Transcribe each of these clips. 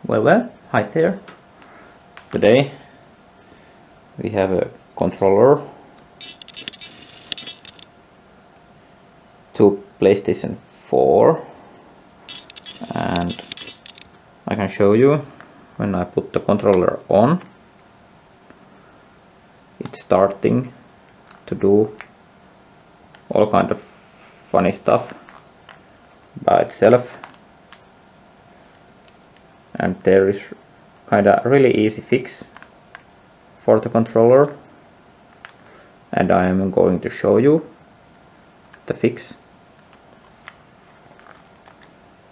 Well, hi there. Today we have a controller to PlayStation 4, and I can show you when I put the controller on, it's starting to do all kind of funny stuff by itself. And there is kinda really easy fix for the controller, and I am going to show you the fix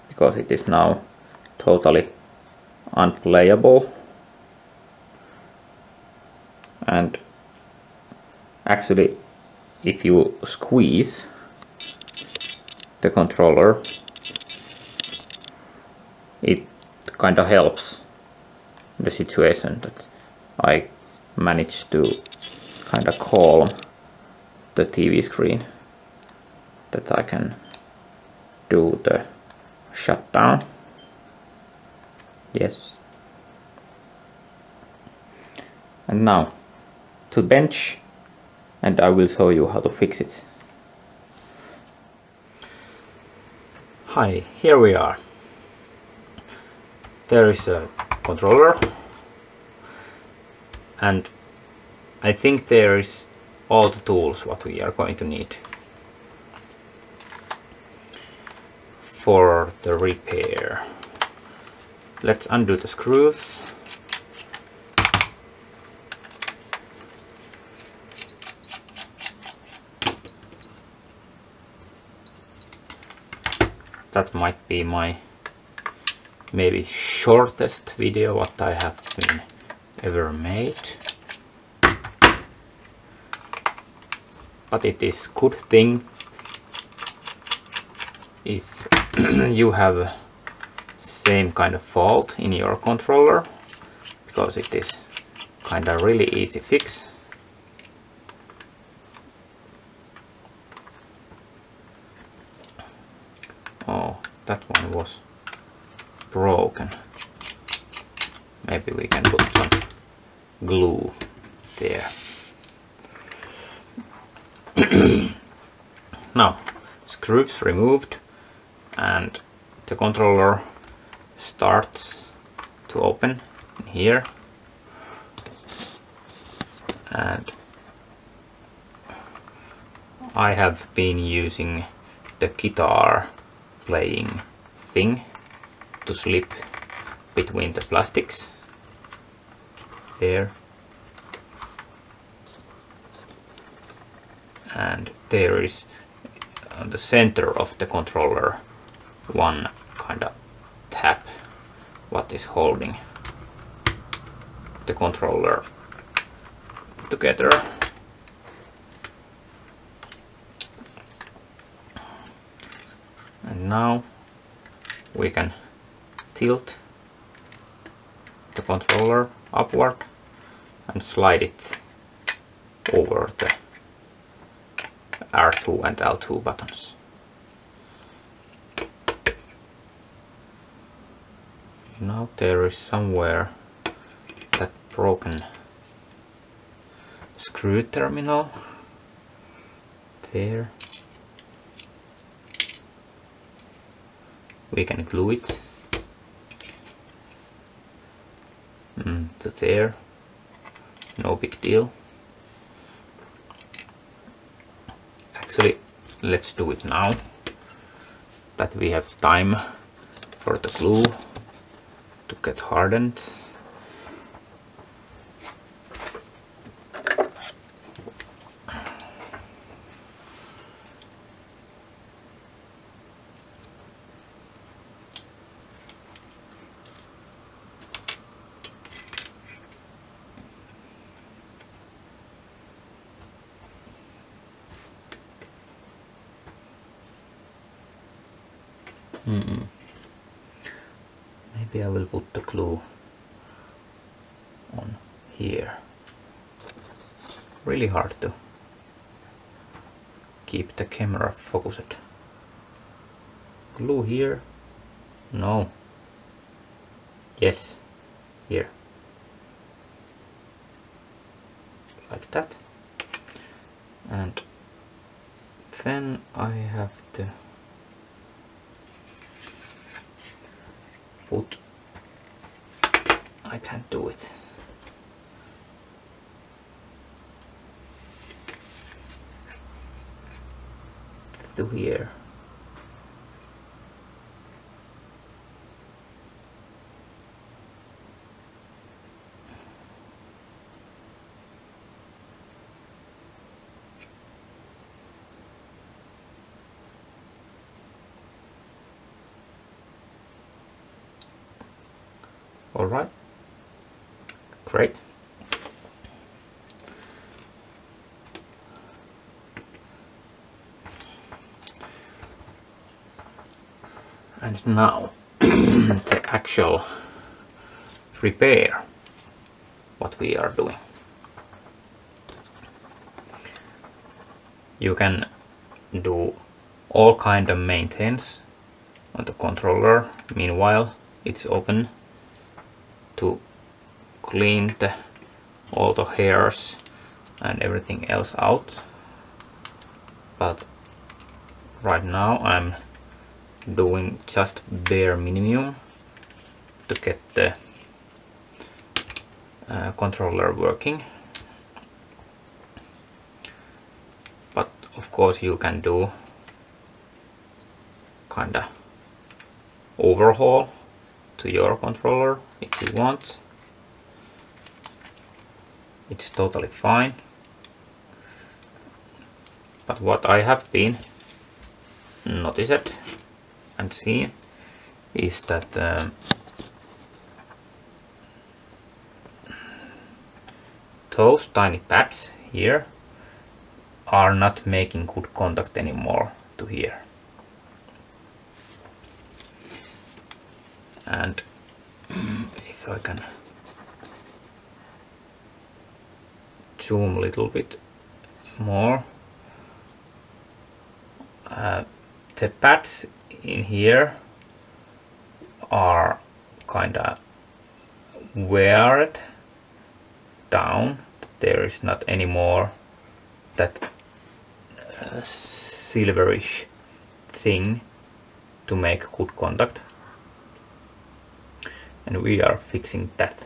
because it is now totally unplayable. And actually, if you squeeze the controller, it kind of helps the situation that I managed to kind of calm the TV screen, that I can do the shutdown. Yes. And now to bench, and I will show you how to fix it. Hi, here we are. There is a controller, and I think there is all the tools what we are going to need for the repair. Let's undo the screws. That might be my maybe shortest video what I have been ever made, but it is good thing if you have same kind of fault in your controller, because it is kind of really easy fix. Oh, that one was broken. Maybe we can put some glue there. Now, screws removed, and the controller starts to open in here, and I have been using the guitar playing thing to slip between the plastics there, and there is on the center of the controller one kind of tab what is holding the controller together. And now we can tilt the controller upward and slide it over the R2 and L2 buttons. Now there is somewhere that broken screw terminal there. We can glue it to there, no big deal. Actually, let's do it now that we have time for the glue to get hardened. Maybe I will put the glue on here. Really hard to keep the camera focused. Glue here? No. Yes, here. Like that. And then I have to put, I can't do it. To here. All right, great. And now the actual repair, what we are doing. You can do all kind of maintenance on the controller. Meanwhile, it's open to clean all the hairs and everything else out. But right now I'm doing just bare minimum to get the controller working. But of course you can do kinda overhaul to your controller if you want. It's totally fine. But what I have been noticed and seen is that those tiny pads here are not making good contact anymore to here. And if I can zoom a little bit more, the pads in here are kinda weared down. There is not anymore that silverish thing to make good contact, and we are fixing that.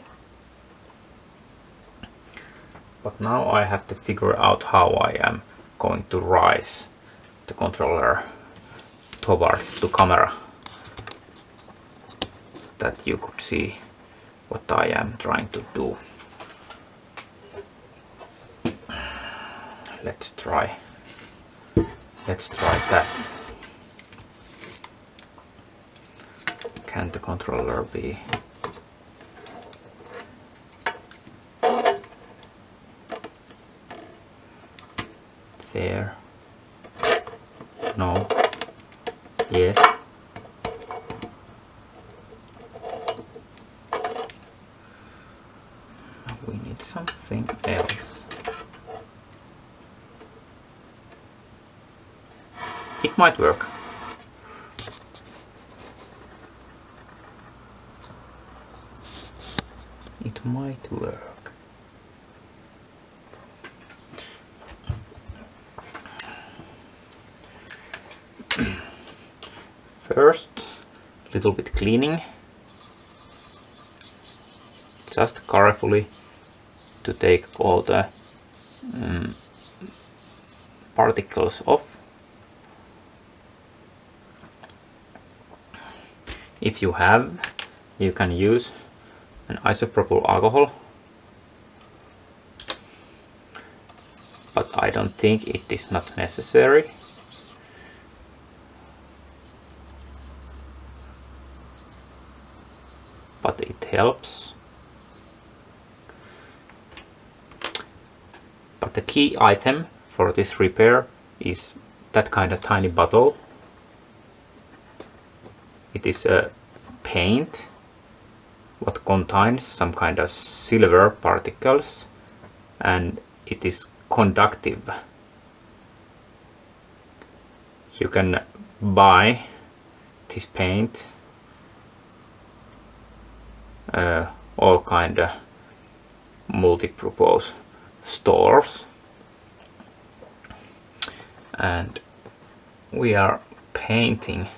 But now I have to figure out how I am going to rise the controller toward the camera, that you could see what I am trying to do. Let's try that. Can the controller be there? No. Yes. We need something else. It might work. It might work. First, little bit cleaning. Just carefully to take all the particles off. If you have, you can use an isopropyl alcohol, but I don't think it is not necessary. But it helps. But the key item for this repair is that kind of tiny bottle. It is a paint what contains some kind of silver particles, and it is conductive. You can buy this paint all kind of multi-purpose stores, and we are painting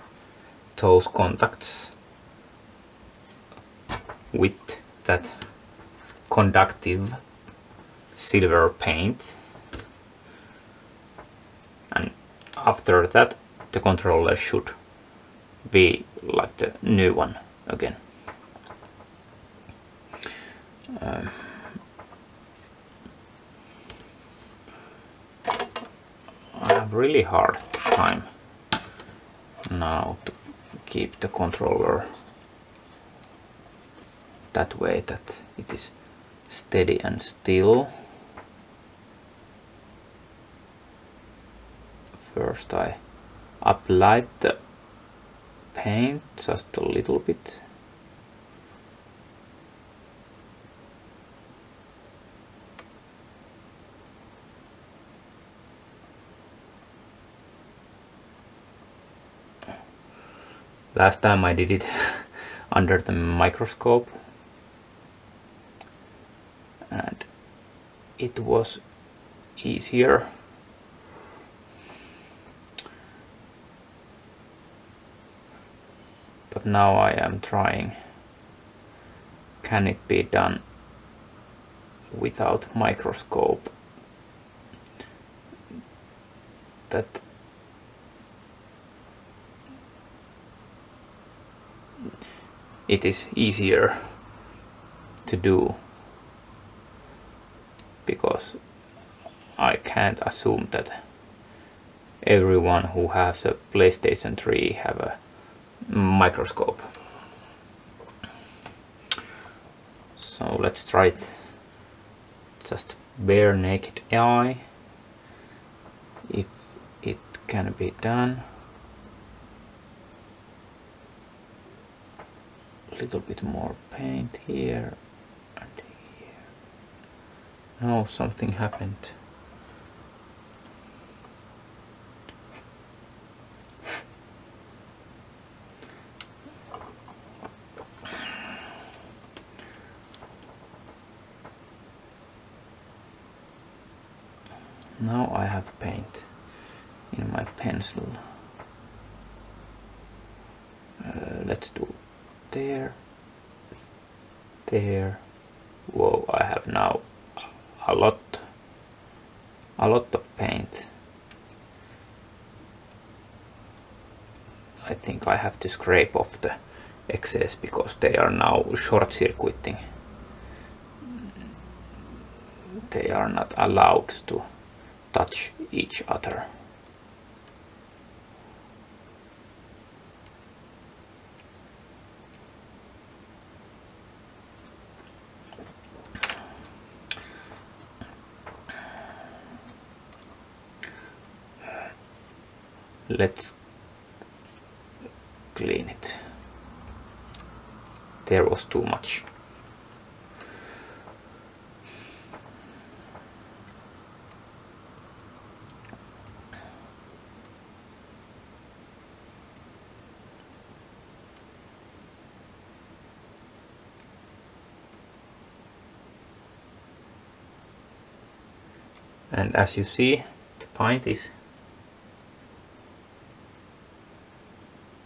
those contacts with that conductive silver paint, and after that the controller should be like the new one again. I have really hard time now to keep the controller that way that it is steady and still. First I applied the paint just a little bit. Last time I did it under the microscope, and it was easier. But now I am trying, can it be done without microscope? That it is easier to do, because I can't assume that everyone who has a PlayStation 3 have a microscope. So let's try it. Just bare naked eye, if it can be done. A little bit more paint here and here. No, something happened. Now I have paint in my pencil. Let's do there, there. Whoa, I have now a lot of paint. I think I have to scrape off the excess because they are now short-circuiting. They are not allowed to touch each other. Let's clean it. There was too much. And as you see, the paint is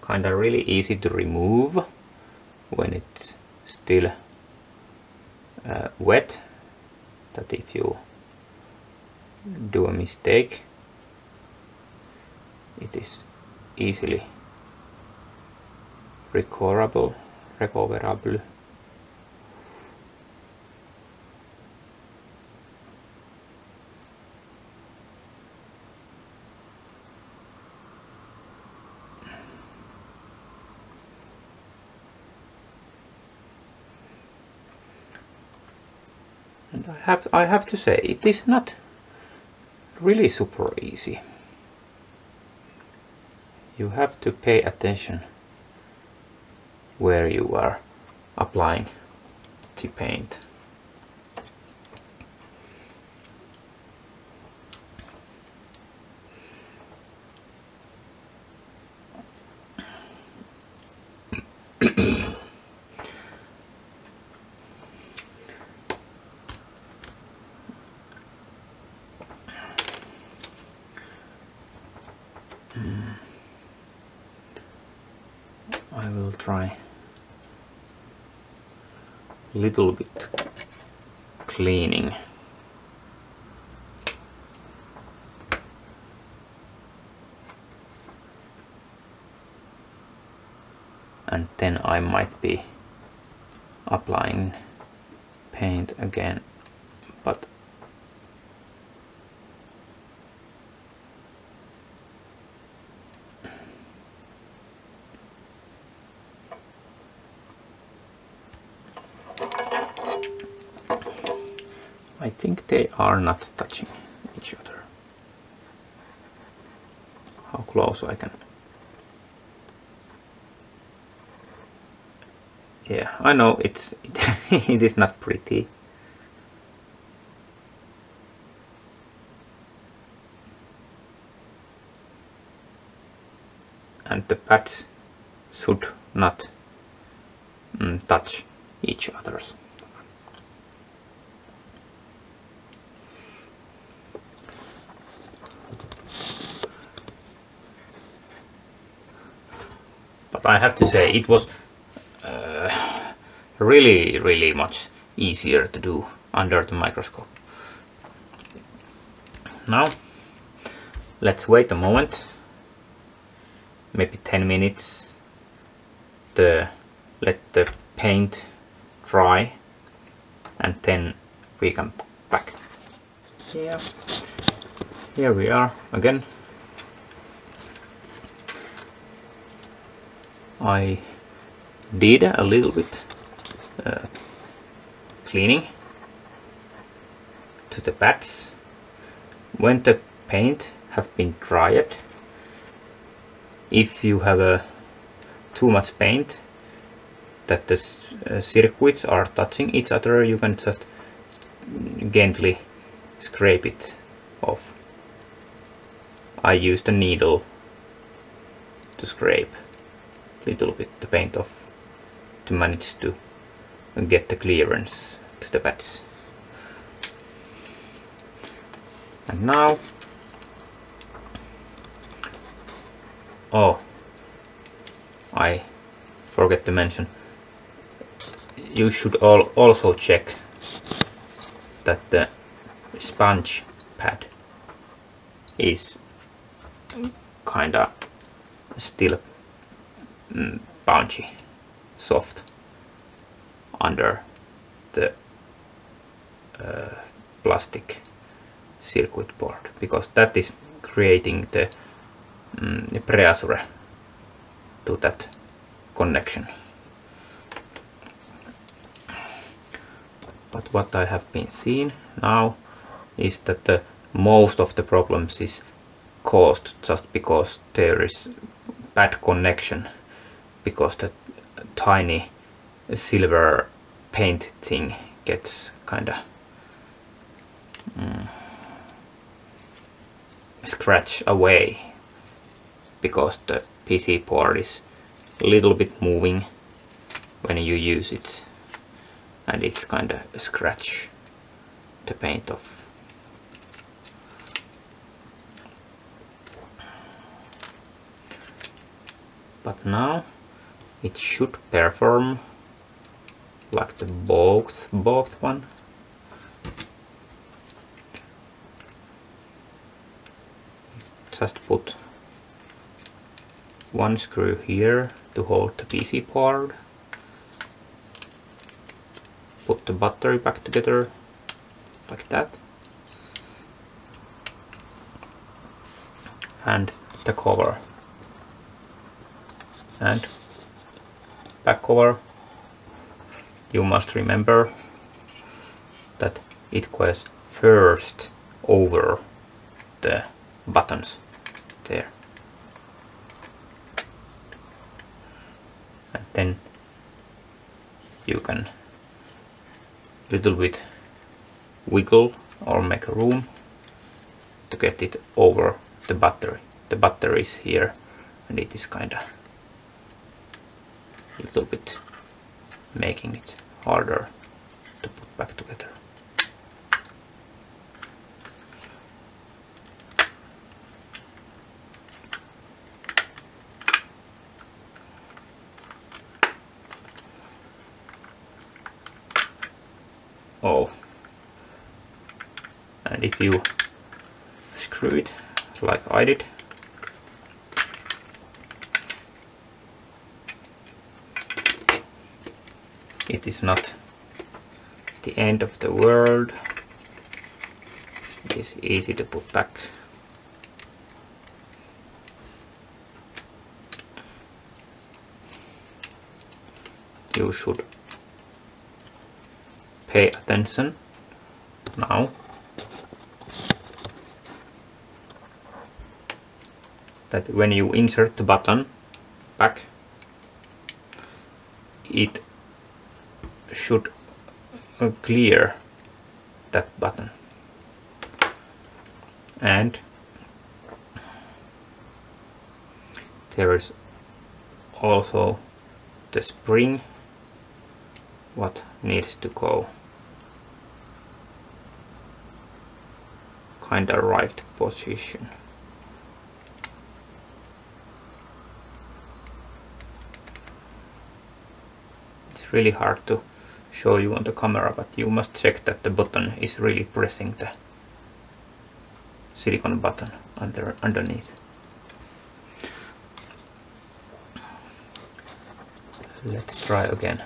kinda really easy to remove when it's still wet, that if you do a mistake, it is easily recoverable. And I have to say, it is not really super easy. You have to pay attention where you are applying the paint. I will try a little bit cleaning. And then I might be applying paint again, but I think they are not touching each other. How close I can. Yeah, I know it is not pretty. And the pads should not touch each other's. But I have to say it was really much easier to do under the microscope. Now let's wait a moment, maybe 10 minutes, to let the paint dry, and then we come back. Yeah, here we are again. I did a little bit cleaning to the pads. When the paint have been dried, if you have too much paint that the circuits are touching each other, you can just gently scrape it off. I used a needle to scrape a little bit the paint off to manage to get the clearance to the pads. And now, oh, I forget to mention, you should also check that the sponge pad is kinda still punchy, soft under the plastic circuit board, because that is creating the pressure to that connection. But what I have been seeing now is that the most of the problems is caused just because there is bad connection, because the tiny silver paint thing gets kinda scratch away, because the PC board is a little bit moving when you use it, and it's kinda scratch the paint off. But now it should perform like the both one. Just put one screw here to hold the PC board. Put the battery back together like that. And the cover. And back cover. You must remember that it goes first over the buttons there. And then you can little bit wiggle or make a room to get it over the battery. The battery is here, and it is kinda little bit making it harder to put back together. all. And if you screw it like I did, it is not the end of the world. It is easy to put back. You should pay attention now that when you insert the button back, it should clear that button. And there is also the spring what needs to go kinda right position. It's really hard to show you on the camera, but you must check that the button is really pressing the silicone button underneath. Let's try again.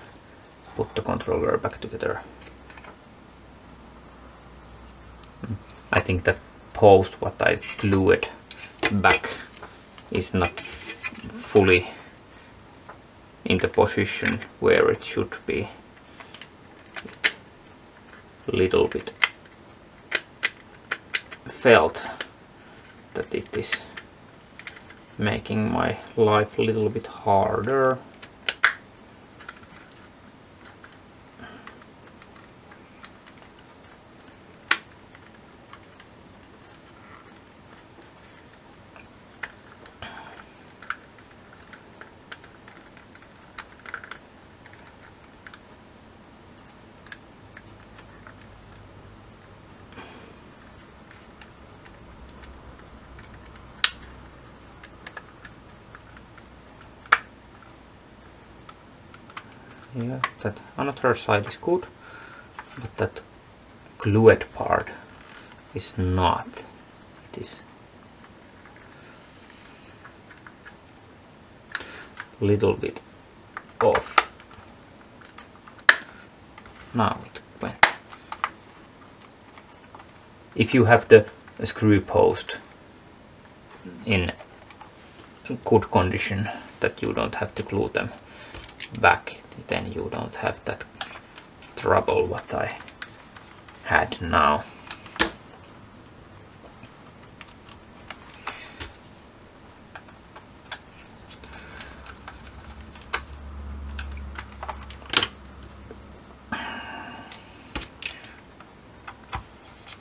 Put the controller back together. I think that post what I glued back is not fully in the position where it should be. Little bit felt that it is making my life a little bit harder. Yeah, that another side is good, but that glued part is not. It is a little bit off. Now it went. If you have the screw post in good condition, that you don't have to glue them back, then you don't have that trouble what I had now.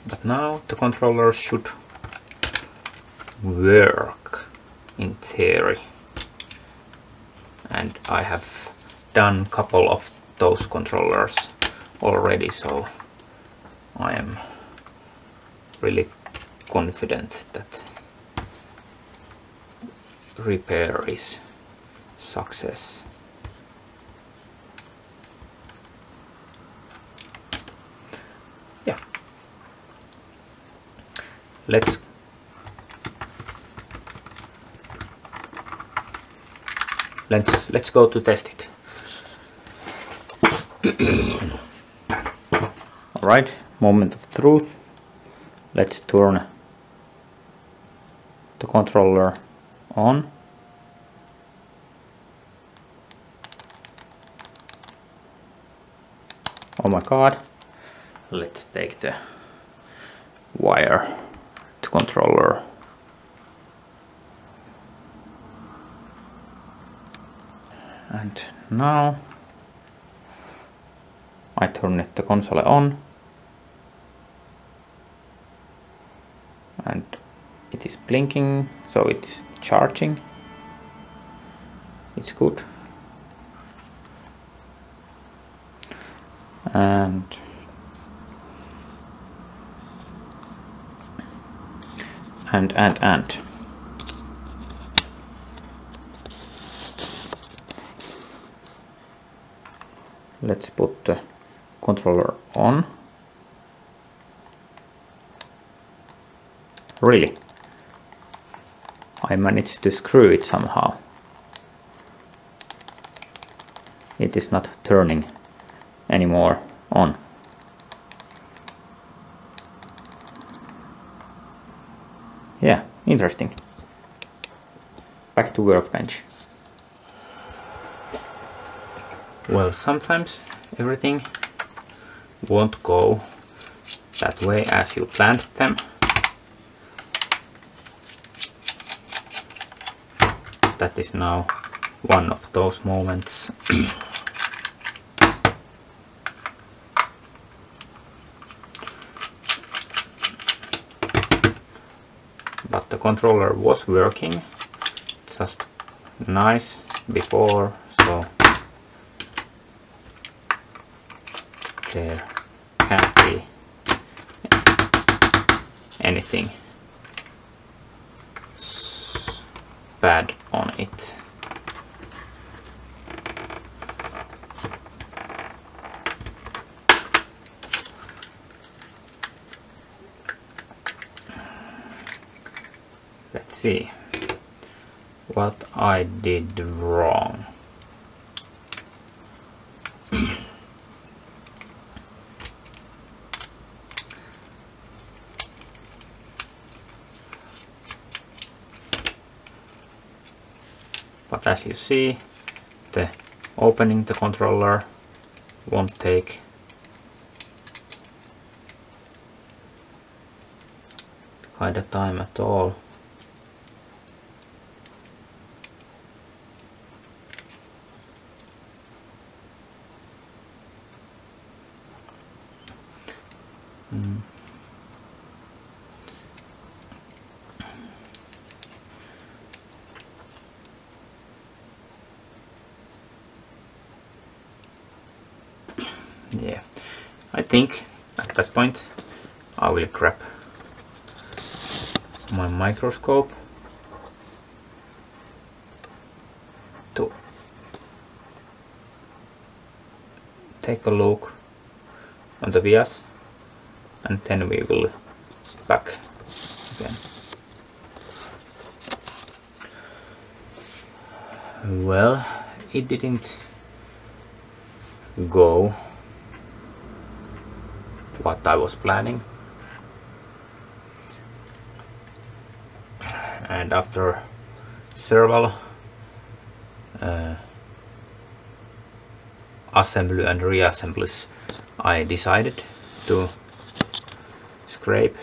But now the controller should work in theory, and I have done a couple of those controllers already, so I am really confident that repair is success. Yeah, let's go to test it. Alright, moment of truth. Let's turn the controller on. Oh my god. Let's take the wire to controller. And now I turn the console on, and it is blinking, so it is charging. It's good. And let's put the controller on. Really? I managed to screw it somehow. It is not turning anymore on. Yeah, interesting. Back to workbench. Well, sometimes everything won't go that way as you planned them. That is now one of those moments. But the controller was working just nice before, so there can't be anything bad on it. Let's see what I did wrong. But as you see, the opening the controller won't take kind of time at all. Yeah, I think at that point I will grab my microscope to take a look on the vias, and then we will back again. Well, it didn't go what I was planning, and after several assembly and reassemblies, I decided to scrape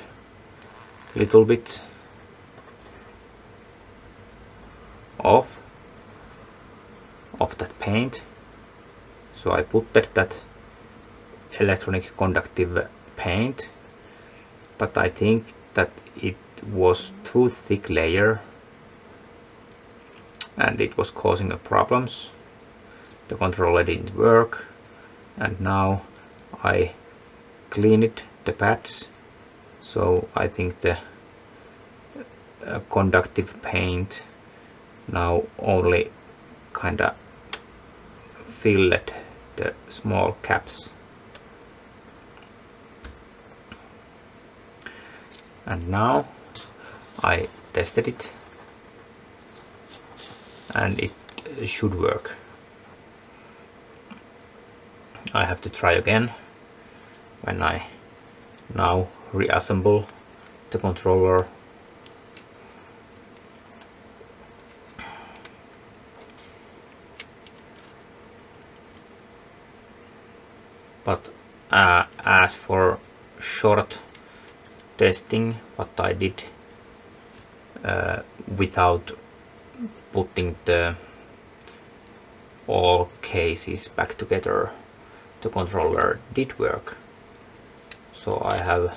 a little bit off of that paint. So I put that electronic conductive paint, but I think that it was too thick layer and it was causing problems. The controller didn't work, and now I cleaned the pads, so I think the conductive paint now only kinda filled the small caps. And now I tested it and it should work. I have to try again when I now reassemble the controller. But as for short testing, what I did without putting the all cases back together, the controller did work. So I have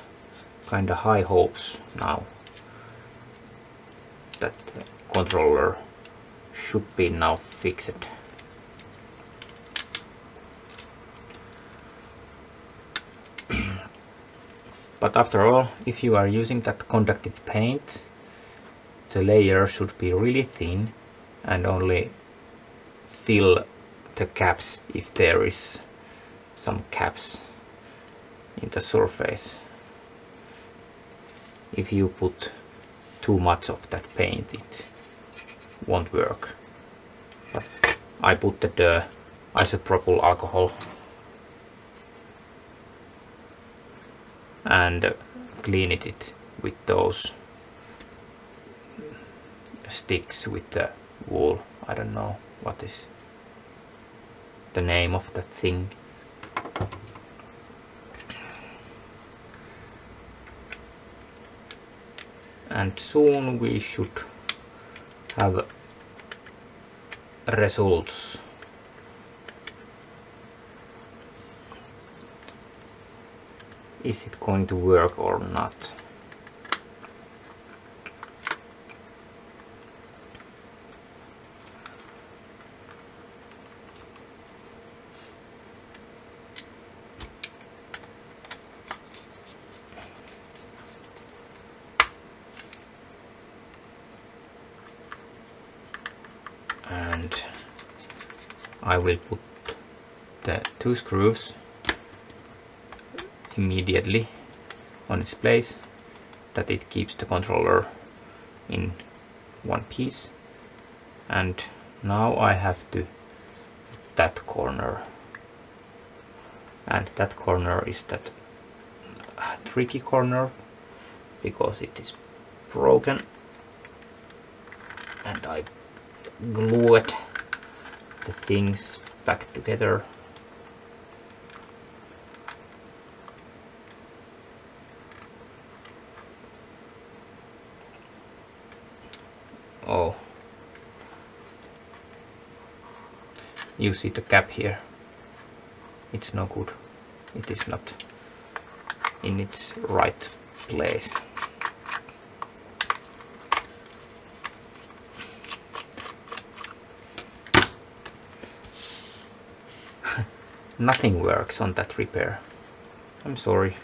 kind of high hopes now that the controller should be now fixed. But after all, if you are using that conductive paint, the layer should be really thin and only fill the caps if there is some caps in the surface. If you put too much of that paint, it won't work. But I put the isopropyl alcohol and cleaned it with those sticks with the wool. I don't know what is the name of that thing. And soon we should have results. Is it going to work or not? And I will put the 2 screws immediately on its place, that it keeps the controller in one piece. And now I have to put that corner, and that corner is that tricky corner because it is broken, and I glued the things back together. Oh, you see the cap here, it's no good, it is not in its right place. Nothing works on that repair. I'm sorry.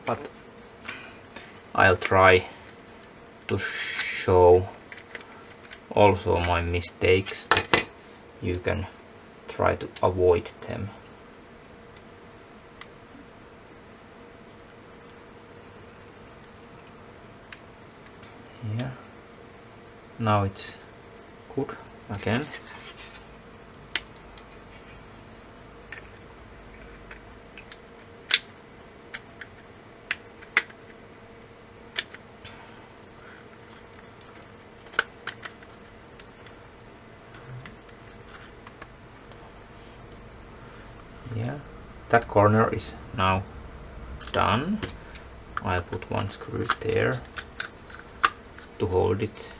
But I'll try to show also my mistakes, that you can try to avoid them. Yeah. Now it's good again. Yeah, that corner is now done. I'll put 1 screw there to hold it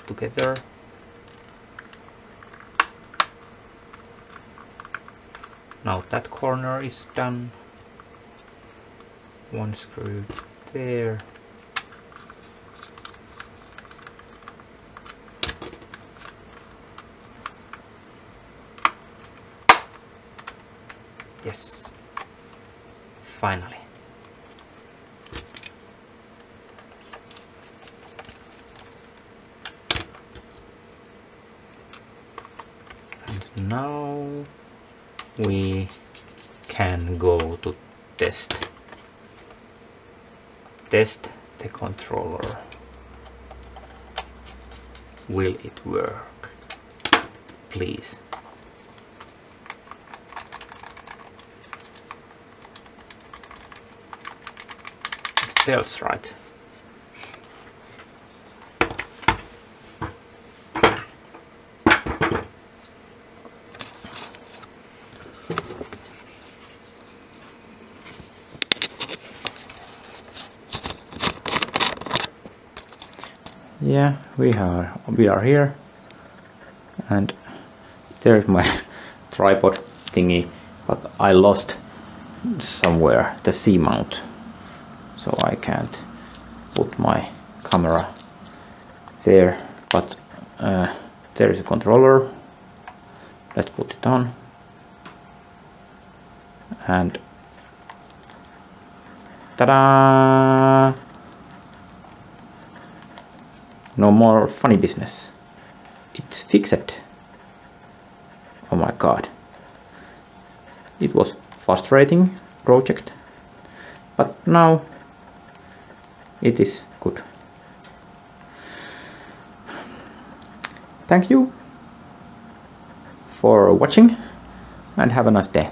together. Now that corner is done. 1 screw there. Yes, finally. And now we can go to test the controller. Will it work? Please. Feels right. Yeah, we are here, and there's my tripod thingy, but I lost somewhere the C mount. So I can't put my camera there, but there is a controller. Let's put it on, and ta-da! No more funny business. It's fixed. Oh my god. It was frustrating project, but now it is good. Thank you for watching and have a nice day.